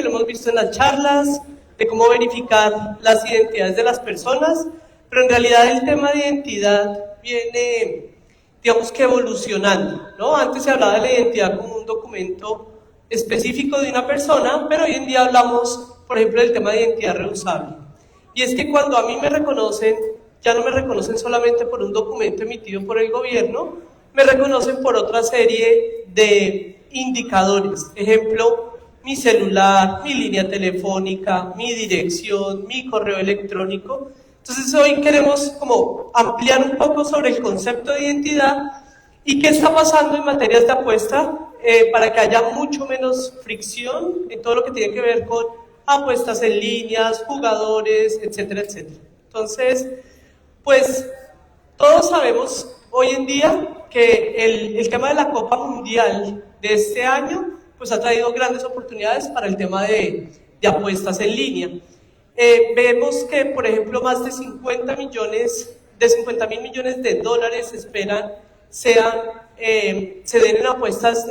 lo hemos visto en las charlas, de cómo verificar las identidades de las personas, pero en realidad el tema de identidad viene, digamos que evolucionando, ¿no? Antes se hablaba de la identidad como un documento específico de una persona, pero hoy en día hablamos, por ejemplo, del tema de identidad reusable. Y es que cuando a mí me reconocen, ya no me reconocen solamente por un documento emitido por el gobierno, me reconocen por otra serie de indicadores. Ejemplo, mi celular, mi línea telefónica, mi dirección, mi correo electrónico. Entonces hoy queremos como ampliar un poco sobre el concepto de identidad y qué está pasando en materias de apuesta para que haya mucho menos fricción en todo lo que tiene que ver con apuestas en líneas, jugadores, etcétera, etcétera. Entonces, pues todos sabemos hoy en día que el tema de la Copa Mundial de este año pues ha traído grandes oportunidades para el tema de apuestas en línea. Vemos que, por ejemplo, más de 50 mil millones de dólares esperan se den en apuestas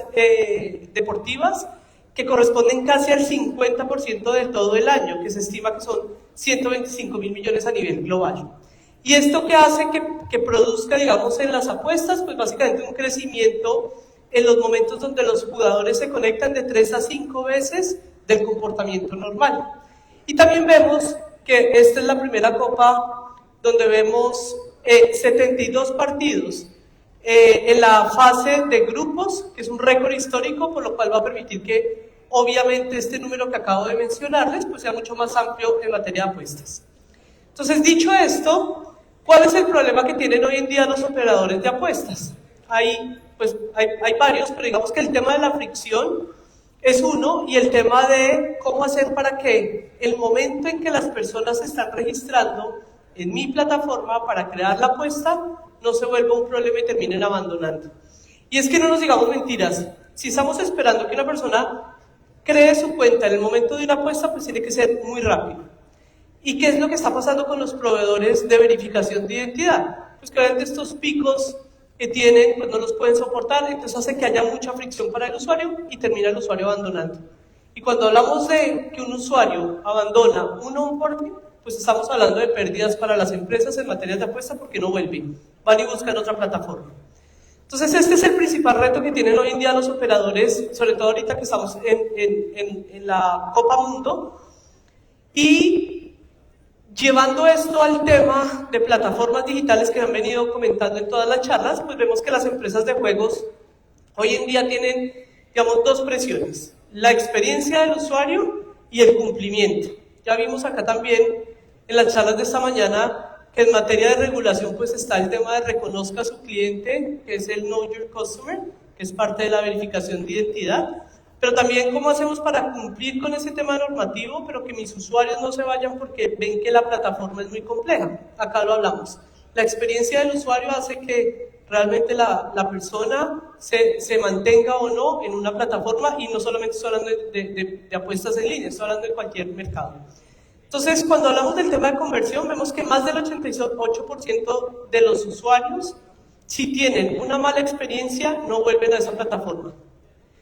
deportivas que corresponden casi al 50% de todo el año, que se estima que son 125 mil millones a nivel global. ¿Y esto qué hace que produzca, digamos, en las apuestas? Pues básicamente un crecimiento en los momentos donde los jugadores se conectan de 3 a 5 veces del comportamiento normal. Y también vemos que esta es la primera copa donde vemos 72 partidos en la fase de grupos, que es un récord histórico, por lo cual va a permitir que obviamente este número que acabo de mencionarles pues sea mucho más amplio en materia de apuestas. Entonces, dicho esto, ¿cuál es el problema que tienen hoy en día los operadores de apuestas? Hay varios, pero digamos que el tema de la fricción es uno, y el tema de cómo hacer para que el momento en que las personas se están registrando en mi plataforma para crear la apuesta no se vuelva un problema y terminen abandonando. Y es que no nos digamos mentiras, si estamos esperando que una persona cree su cuenta en el momento de una apuesta, pues tiene que ser muy rápido. ¿Y qué es lo que está pasando con los proveedores de verificación de identidad? Pues que obviamente estos picos que tienen, pues no los pueden soportar, entonces hace que haya mucha fricción para el usuario y termina el usuario abandonando. Y cuando hablamos de que un usuario abandona un onboarding, pues estamos hablando de pérdidas para las empresas en materia de apuesta porque no vuelven, van y buscan otra plataforma. Entonces este es el principal reto que tienen hoy en día los operadores, sobre todo ahorita que estamos en la Copa Mundo, y llevando esto al tema de plataformas digitales que han venido comentando en todas las charlas, pues vemos que las empresas de juegos hoy en día tienen, digamos, dos presiones: la experiencia del usuario y el cumplimiento. Ya vimos acá también en las charlas de esta mañana que en materia de regulación pues está el tema de reconozca a su cliente, que es el Know Your Customer, que es parte de la verificación de identidad. Pero también cómo hacemos para cumplir con ese tema normativo, pero que mis usuarios no se vayan porque ven que la plataforma es muy compleja. Acá lo hablamos. La experiencia del usuario hace que realmente la persona se mantenga o no en una plataforma, y no solamente estoy hablando de apuestas en línea, estoy hablando de cualquier mercado. Entonces, cuando hablamos del tema de conversión, vemos que más del 88% de los usuarios, si tienen una mala experiencia, no vuelven a esa plataforma.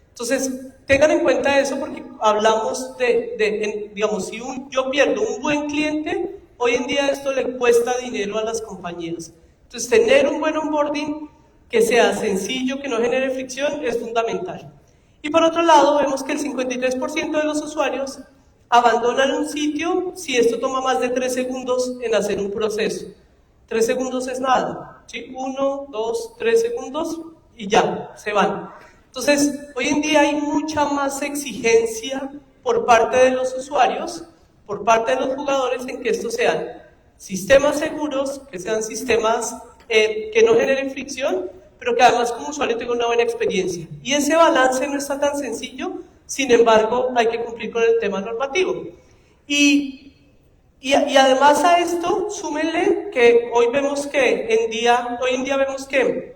Entonces, tengan en cuenta eso porque hablamos digamos, si yo pierdo un buen cliente, hoy en día esto le cuesta dinero a las compañías. Entonces, tener un buen onboarding que sea sencillo, que no genere fricción, es fundamental. Y por otro lado, vemos que el 53% de los usuarios abandonan un sitio si esto toma más de 3 segundos en hacer un proceso. 3 segundos es nada, ¿sí? 1, 2, 3 segundos y ya, se van. Entonces, hoy en día hay mucha más exigencia por parte de los usuarios, por parte de los jugadores, en que estos sean sistemas seguros, que sean sistemas que no generen fricción, pero que además como usuario tenga una buena experiencia. Y ese balance no está tan sencillo, sin embargo, hay que cumplir con el tema normativo. Y además a esto, súmenle que hoy en día vemos que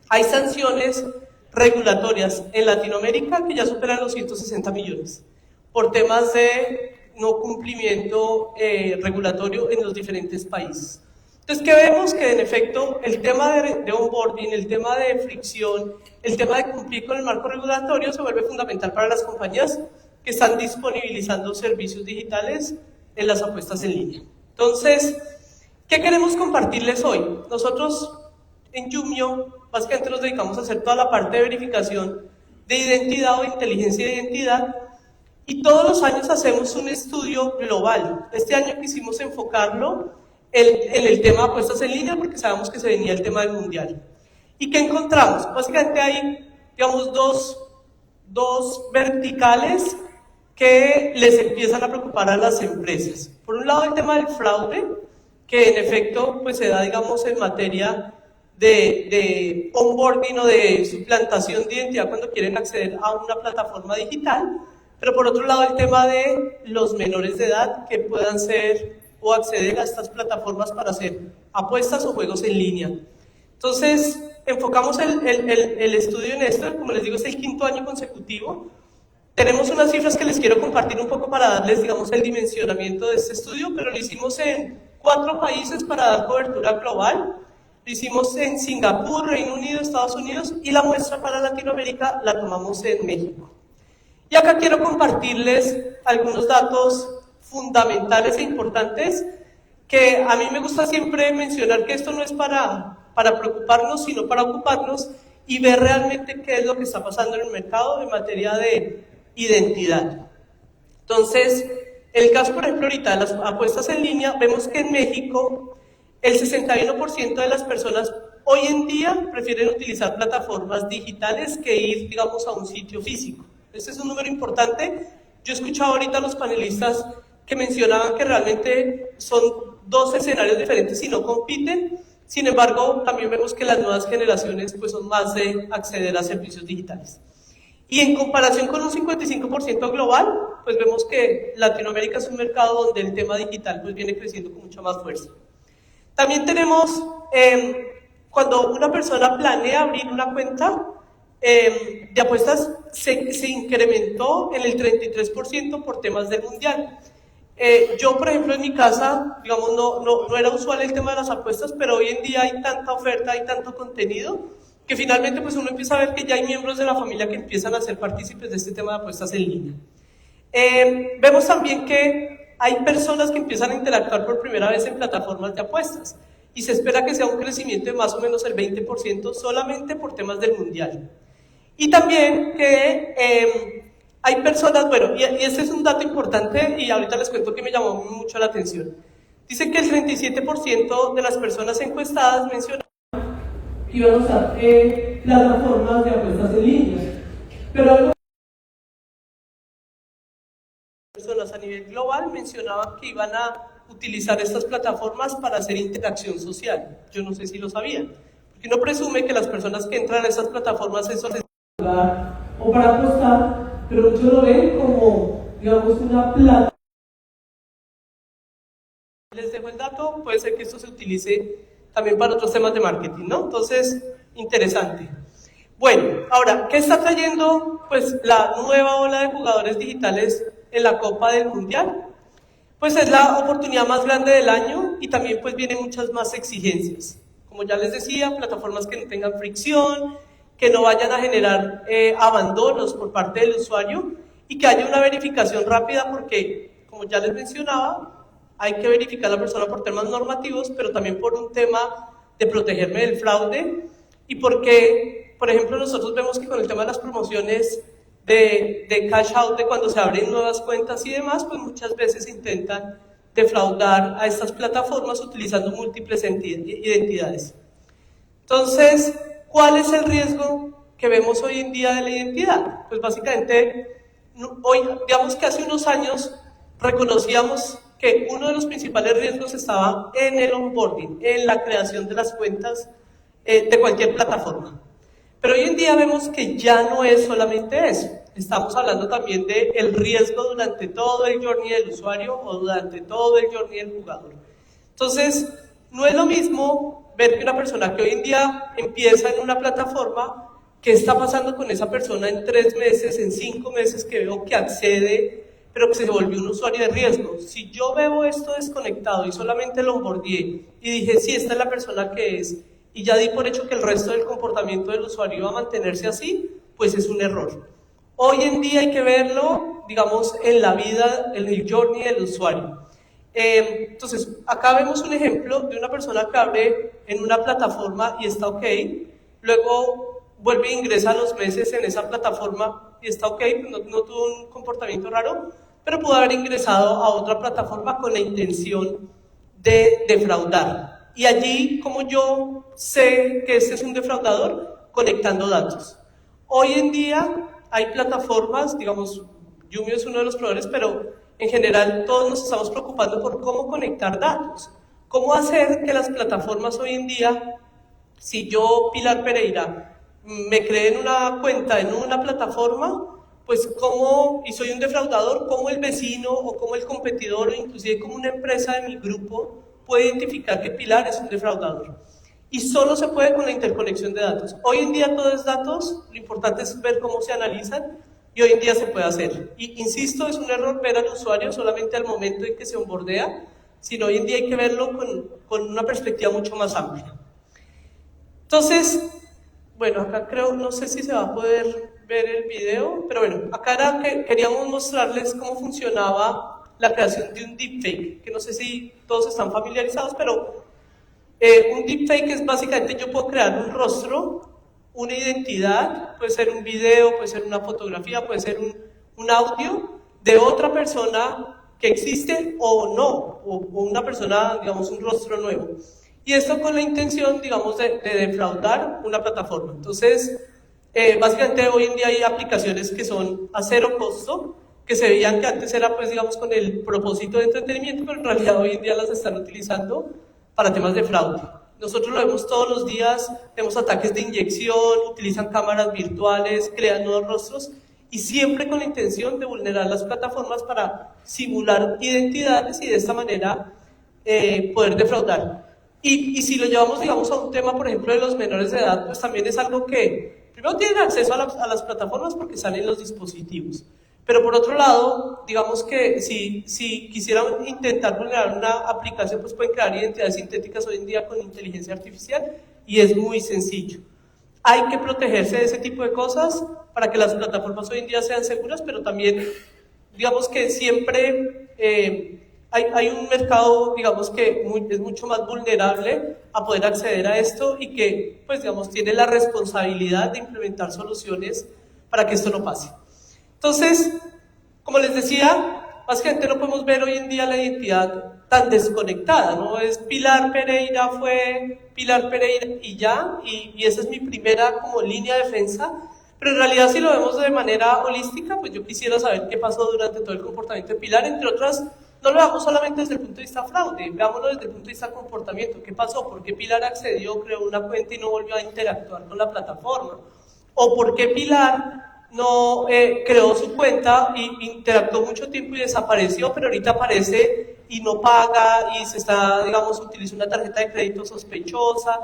hay sanciones regulatorias en Latinoamérica que ya superan los 160 millones por temas de no cumplimiento regulatorio en los diferentes países. Entonces, ¿qué vemos? Que en efecto el tema de onboarding, el tema de fricción, el tema de cumplir con el marco regulatorio se vuelve fundamental para las compañías que están disponibilizando servicios digitales en las apuestas en línea. Entonces, ¿qué queremos compartirles hoy? Nosotros en Yumio básicamente nos dedicamos a hacer toda la parte de verificación de identidad o inteligencia de identidad, y todos los años hacemos un estudio global. Este año quisimos enfocarlo en el tema de apuestas en línea porque sabemos que se venía el tema del mundial. ¿Y qué encontramos? Básicamente hay, digamos, dos verticales que les empiezan a preocupar a las empresas. Por un lado, el tema del fraude, que en efecto pues, se da, digamos, en materia de onboarding o de suplantación de identidad cuando quieren acceder a una plataforma digital, pero por otro lado el tema de los menores de edad que puedan ser o acceder a estas plataformas para hacer apuestas o juegos en línea. Entonces, enfocamos el estudio en esto, como les digo, es el 5º año consecutivo. Tenemos unas cifras que les quiero compartir un poco para darles, digamos, el dimensionamiento de este estudio, pero lo hicimos en 4 países para dar cobertura global. Lo hicimos en Singapur, Reino Unido, Estados Unidos, y la muestra para Latinoamérica la tomamos en México. Y acá quiero compartirles algunos datos fundamentales e importantes que a mí me gusta siempre mencionar, que esto no es para preocuparnos, sino para ocuparnos y ver realmente qué es lo que está pasando en el mercado en materia de identidad. Entonces, el caso, por ejemplo, ahorita de las apuestas en línea, vemos que en México el 61% de las personas hoy en día prefieren utilizar plataformas digitales que ir, digamos, a un sitio físico. Este es un número importante. Yo he escuchado ahorita a los panelistas que mencionaban que realmente son 2 escenarios diferentes y no compiten. Sin embargo, también vemos que las nuevas generaciones pues, son más de acceder a servicios digitales. Y en comparación con un 55% global, pues vemos que Latinoamérica es un mercado donde el tema digital pues, viene creciendo con mucha más fuerza. También tenemos, cuando una persona planea abrir una cuenta de apuestas, se incrementó en el 33% por temas del mundial. Yo, por ejemplo, en mi casa, digamos, no era usual el tema de las apuestas, pero hoy en día hay tanta oferta, hay tanto contenido, que finalmente pues, uno empieza a ver que ya hay miembros de la familia que empiezan a ser partícipes de este tema de apuestas en línea. Vemos también que hay personas que empiezan a interactuar por primera vez en plataformas de apuestas, y se espera que sea un crecimiento de más o menos el 20% solamente por temas del mundial. Y también que hay personas, bueno, y este es un dato importante y ahorita les cuento que me llamó mucho la atención. Dice que el 37% de las personas encuestadas mencionaron que iban a usar plataformas de apuestas en línea. Pero algunas personas a nivel global mencionaban que iban a utilizar estas plataformas para hacer interacción social. Yo no sé si lo sabían, porque uno presume que las personas que entran a esas plataformas eso les o para apostar, pero muchos lo ven como, digamos, una plata. Les dejo el dato, puede ser que esto se utilice también para otros temas de marketing, ¿no? Entonces, interesante. Bueno, ahora, ¿qué está trayendo pues, la nueva ola de jugadores digitales en la Copa del Mundial? Pues es la oportunidad más grande del año y también pues vienen muchas más exigencias. Como ya les decía, plataformas que no tengan fricción, que no vayan a generar abandonos por parte del usuario y que haya una verificación rápida porque, como ya les mencionaba, hay que verificar a la persona por temas normativos, pero también por un tema de protegerme del fraude y porque, por ejemplo, nosotros vemos que con el tema de las promociones de cash out, de cuando se abren nuevas cuentas y demás, pues muchas veces intentan defraudar a estas plataformas utilizando múltiples identidades. Entonces, ¿cuál es el riesgo que vemos hoy en día de la identidad? Pues básicamente, hoy, digamos que hace unos años reconocíamos que uno de los principales riesgos estaba en el onboarding, en la creación de las cuentas de cualquier plataforma. Pero hoy en día vemos que ya no es solamente eso. Estamos hablando también del riesgo durante todo el journey del usuario o durante todo el journey del jugador. Entonces, no es lo mismo ver que una persona que hoy en día empieza en una plataforma, ¿qué está pasando con esa persona en 3 meses, en 5 meses que veo que accede, pero que se volvió un usuario de riesgo? Si yo veo esto desconectado y solamente lo onboardé y dije, sí, esta es la persona que es, y ya di por hecho que el resto del comportamiento del usuario va a mantenerse así, pues es un error. Hoy en día hay que verlo, digamos, en la vida, en el journey del usuario. Entonces, acá vemos un ejemplo de una persona que abre en una plataforma y está ok, luego vuelve e ingresa a los meses en esa plataforma y está ok, no tuvo un comportamiento raro, pero pudo haber ingresado a otra plataforma con la intención de defraudar. Y allí, como yo sé que este es un defraudador, conectando datos. Hoy en día hay plataformas, digamos, Yumio es uno de los proveedores, pero en general todos nos estamos preocupando por cómo conectar datos. Cómo hacer que las plataformas hoy en día, si yo, Pilar Pereira, me creé en una cuenta en una plataforma, pues cómo, y soy un defraudador, cómo el vecino o cómo el competidor o inclusive como una empresa de mi grupo puede identificar que Pilar es un defraudador. Y solo se puede con la interconexión de datos. Hoy en día todo es datos, lo importante es ver cómo se analizan y hoy en día se puede hacer. Y insisto, es un error ver al usuario solamente al momento en que se onboardea, sino hoy en día hay que verlo con una perspectiva mucho más amplia. Entonces, bueno, acá creo, no sé si se va a poder ver el video, pero bueno, acá era que queríamos mostrarles cómo funcionaba la creación de un deepfake, que no sé si todos están familiarizados, pero un deepfake es básicamente yo puedo crear un rostro, una identidad, puede ser un video, puede ser una fotografía, puede ser un audio de otra persona que existe o no, o una persona, digamos, un rostro nuevo. Y esto con la intención, digamos, de defraudar una plataforma. Entonces, básicamente hoy en día hay aplicaciones que son a cero costo, que se veían que antes era, pues, digamos, con el propósito de entretenimiento, pero en realidad hoy en día las están utilizando para temas de fraude. Nosotros lo vemos todos los días, tenemos ataques de inyección, utilizan cámaras virtuales, crean nuevos rostros y siempre con la intención de vulnerar las plataformas para simular identidades y de esta manera poder defraudar. Y si lo llevamos, digamos, a un tema, por ejemplo, de los menores de edad, pues también es algo que primero tienen acceso a las plataformas porque salen los dispositivos. Pero por otro lado, digamos que si quisieran intentar vulnerar una aplicación, pues pueden crear identidades sintéticas hoy en día con inteligencia artificial y es muy sencillo. Hay que protegerse de ese tipo de cosas para que las plataformas hoy en día sean seguras, pero también, digamos que siempre hay un mercado, digamos que es mucho más vulnerable a poder acceder a esto y que, pues digamos, tiene la responsabilidad de implementar soluciones para que esto no pase. Entonces, como les decía, básicamente no podemos ver hoy en día la identidad tan desconectada, ¿no? Es Pilar Pereira, fue Pilar Pereira y ya, y esa es mi primera como línea de defensa, pero en realidad si lo vemos de manera holística, pues yo quisiera saber qué pasó durante todo el comportamiento de Pilar, entre otras, no lo veamos solamente desde el punto de vista fraude, veámoslo desde el punto de vista comportamiento, qué pasó, por qué Pilar accedió, creó una cuenta y no volvió a interactuar con la plataforma, o por qué Pilar no creó su cuenta y interactuó mucho tiempo y desapareció, pero ahorita aparece y no paga y se está, digamos, utiliza una tarjeta de crédito sospechosa.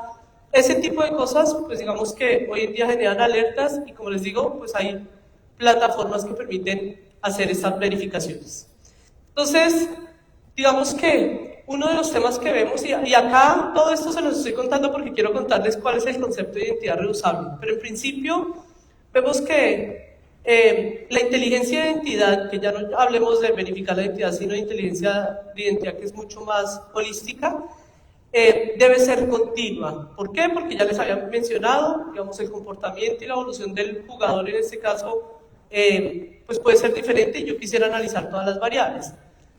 Ese tipo de cosas, pues digamos que hoy en día generan alertas y como les digo, pues hay plataformas que permiten hacer estas verificaciones. Entonces, digamos que uno de los temas que vemos, y acá todo esto se los estoy contando porque quiero contarles cuál es el concepto de identidad reusable, pero en principio vemos que la inteligencia de identidad, que ya no hablemos de verificar la identidad, sino de inteligencia de identidad que es mucho más holística, debe ser continua. ¿Por qué? Porque ya les había mencionado, digamos, el comportamiento y la evolución del jugador en este caso, pues puede ser diferente y yo quisiera analizar todas las variables.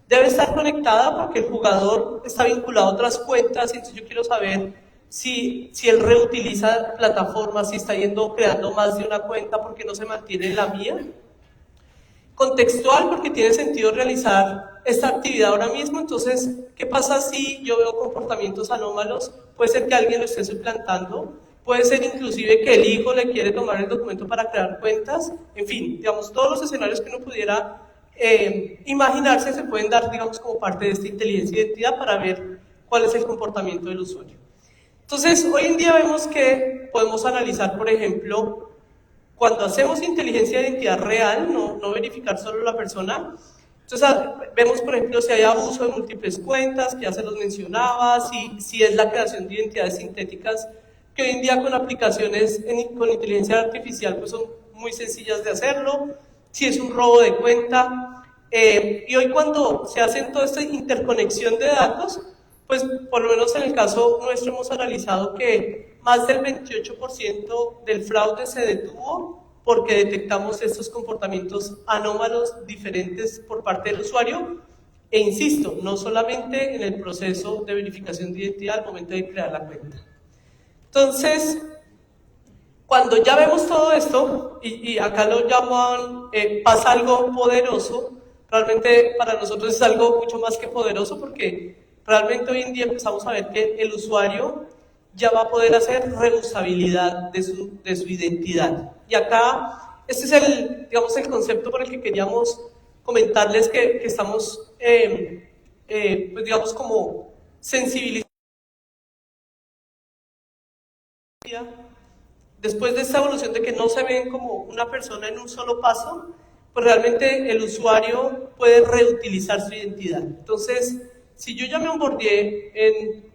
Debe estar conectada porque el jugador está vinculado a otras cuentas, entonces yo quiero saber si él reutiliza plataformas, si está creando más de una cuenta porque no se mantiene en la mía. Contextual, porque tiene sentido realizar esta actividad ahora mismo, entonces, ¿qué pasa si yo veo comportamientos anómalos? Puede ser que alguien lo esté suplantando, puede ser inclusive que el hijo le quiere tomar el documento para crear cuentas, en fin, digamos, todos los escenarios que uno pudiera imaginarse se pueden dar, digamos, como parte de esta inteligencia de identidad para ver cuál es el comportamiento del usuario. Entonces, hoy en día vemos que podemos analizar, por ejemplo, cuando hacemos inteligencia de identidad real, no verificar solo la persona, entonces vemos, por ejemplo, si hay abuso de múltiples cuentas, que ya se los mencionaba, si es la creación de identidades sintéticas, que hoy en día con aplicaciones con inteligencia artificial pues son muy sencillas de hacerlo, si es un robo de cuenta. Y hoy cuando se hace toda esta interconexión de datos, pues por lo menos en el caso nuestro hemos analizado que más del 28% del fraude se detuvo porque detectamos estos comportamientos anómalos diferentes por parte del usuario. E insisto, no solamente en el proceso de verificación de identidad al momento de crear la cuenta. Entonces, cuando ya vemos todo esto, y acá lo llaman, pasa algo poderoso, realmente para nosotros es algo mucho más que poderoso porque realmente hoy en día empezamos a ver que el usuario ya va a poder hacer reusabilidad de su identidad. Y acá, este es el, digamos, el concepto por el que queríamos comentarles que estamos, pues digamos, como sensibilizando. Después de esta evolución de que no se ven como una persona en un solo paso, pues realmente el usuario puede reutilizar su identidad. Entonces, si yo ya me onboardé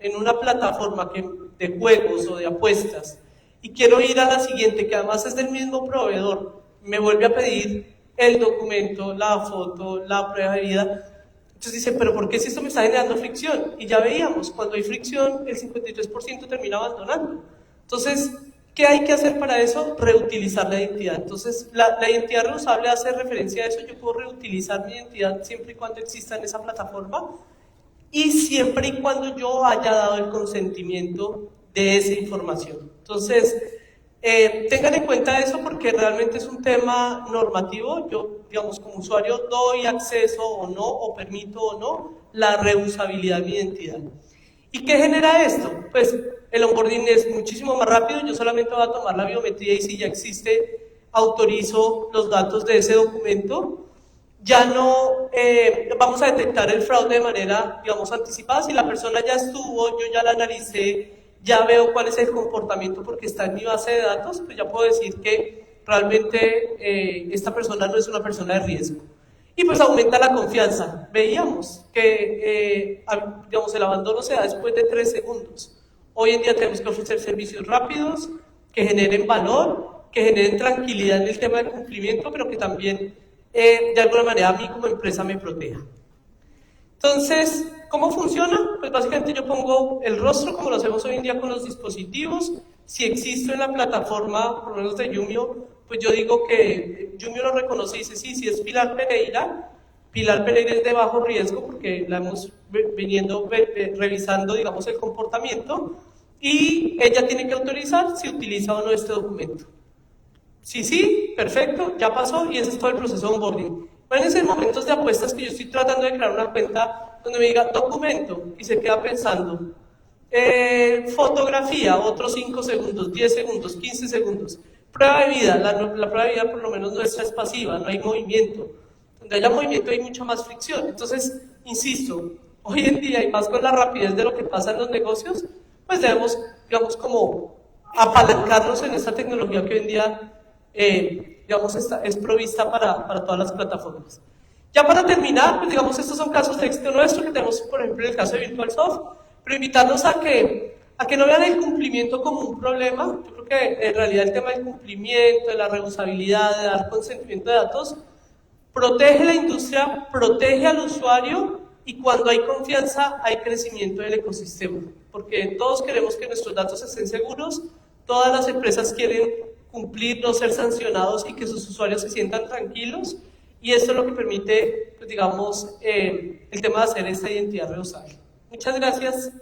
en una plataforma de juegos o de apuestas y quiero ir a la siguiente, que además es del mismo proveedor, me vuelve a pedir el documento, la foto, la prueba de vida. Entonces dicen, pero ¿por qué si esto me está generando fricción? Y ya veíamos, cuando hay fricción, el 53% termina abandonando. Entonces, ¿qué hay que hacer para eso? Reutilizar la identidad. Entonces, la identidad reusable hace referencia a eso. Yo puedo reutilizar mi identidad siempre y cuando exista en esa plataforma y siempre y cuando yo haya dado el consentimiento de esa información. Entonces, tengan en cuenta eso porque realmente es un tema normativo. Yo, digamos, como usuario doy acceso o no, o permito o no, la reusabilidad de mi identidad. ¿Y qué genera esto? Pues el onboarding es muchísimo más rápido. Yo solamente voy a tomar la biometría y si ya existe, autorizo los datos de ese documento. Ya no vamos a detectar el fraude de manera, digamos, anticipada. Si la persona ya estuvo, yo ya la analicé, ya veo cuál es el comportamiento porque está en mi base de datos, pues ya puedo decir que realmente esta persona no es una persona de riesgo. Y pues aumenta la confianza. Veíamos que digamos, el abandono se da después de 3 segundos. Hoy en día tenemos que ofrecer servicios rápidos, que generen valor, que generen tranquilidad en el tema del cumplimiento, pero que también de alguna manera a mí como empresa me proteja. Entonces, ¿cómo funciona? Pues básicamente yo pongo el rostro como lo hacemos hoy en día con los dispositivos. Si existo en la plataforma, por lo menos de Yumio, pues yo digo que Yumio lo reconoce y dice, sí, si es Pilar Pereira es de bajo riesgo porque la hemos veniendo revisando, digamos, el comportamiento y ella tiene que autorizar si utiliza o no este documento. Sí, perfecto, ya pasó y ese es todo el proceso de onboarding. Imagínense en momentos de apuestas que yo estoy tratando de crear una cuenta donde me diga documento y se queda pensando, fotografía, otros 5 segundos, 10 segundos, 15 segundos. Prueba de vida, la prueba de vida por lo menos nuestra es pasiva, no hay movimiento. Donde haya movimiento hay mucha más fricción. Entonces, insisto, hoy en día y más con la rapidez de lo que pasa en los negocios, pues debemos, digamos, como apalancarnos en esta tecnología que hoy en día digamos, es provista para todas las plataformas. Ya para terminar, pues digamos, estos son casos de éxito nuestro que tenemos, por ejemplo, en el caso de VirtualSoft, pero invitarnos a que no vean el cumplimiento como un problema. Yo creo que en realidad el tema del cumplimiento, de la reusabilidad, de dar consentimiento de datos, protege la industria, protege al usuario y cuando hay confianza hay crecimiento del ecosistema, porque todos queremos que nuestros datos estén seguros, todas las empresas quieren cumplir, no ser sancionados y que sus usuarios se sientan tranquilos y esto es lo que permite, pues, digamos, el tema de hacer esta identidad reusable. Muchas gracias.